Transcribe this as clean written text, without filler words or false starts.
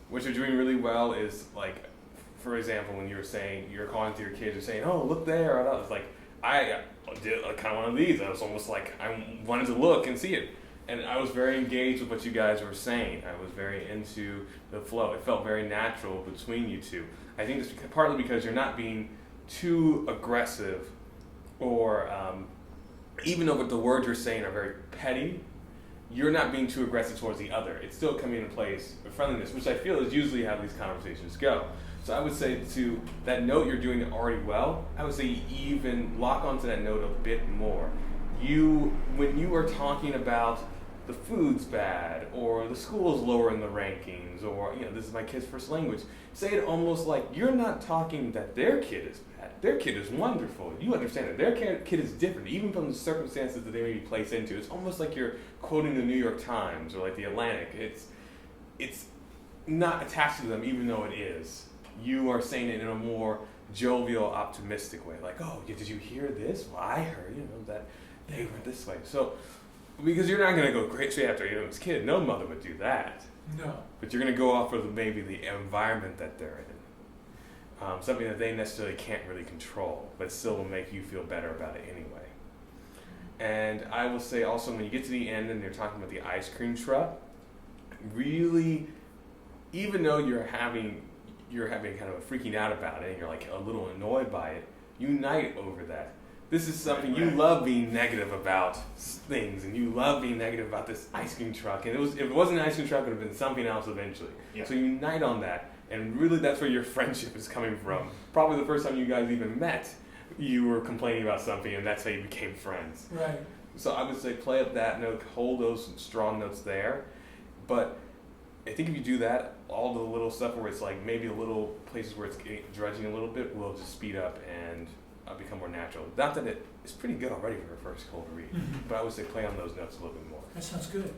What you're doing really well is like, for example, when you were saying you're calling to your kids, you're saying, "Oh, look there!" I was like, I did kind of one of these. I was almost like I wanted to look and see it, and I was very engaged with what you guys were saying. I was very into the flow. It felt very natural between you two. I think it's partly because you're not being too aggressive, or even though the words you're saying are very petty, you're not being too aggressive towards the other. It's still coming into place with friendliness, which I feel is usually how these conversations go. So I would say to that note you're doing it already well, I would say even lock onto that note a bit more. When you are talking about the food's bad, or the school's lower in the rankings, or this is my kid's first language, say it almost like you're not talking that their kid is bad. Their kid is wonderful. You understand that their kid is different, even from the circumstances that they may be placed into. It's almost like you're quoting the New York Times or like the Atlantic. It's not attached to them, even though it is. You are saying it in a more jovial, optimistic way. Like, oh, did you hear this? Well, I heard, that they went this way. So, because you're not going to go straight after this kid. No mother would do that. No. But you're going to go off of maybe the environment that they're in. Something that they necessarily can't really control, but still will make you feel better about it anyway. And I will say also, when you get to the end and they're talking about the ice cream truck, really, even though you're having kind of a freaking out about it and you're like a little annoyed by it, unite over that. This is something you love being negative about things, and you love being negative about this ice cream truck. And if it wasn't an ice cream truck, it would have been something else eventually. Yeah. So unite on that, and really that's where your friendship is coming from. Probably the first time you guys even met, you were complaining about something, and that's how you became friends. Right. So I would say play up that note, hold those strong notes there, but I think if you do that, all the little stuff where it's like maybe a little places where it's drudging a little bit will just speed up and become more natural. Not that it's pretty good already for a first cold read, but I would say play on those notes a little bit more. That sounds good.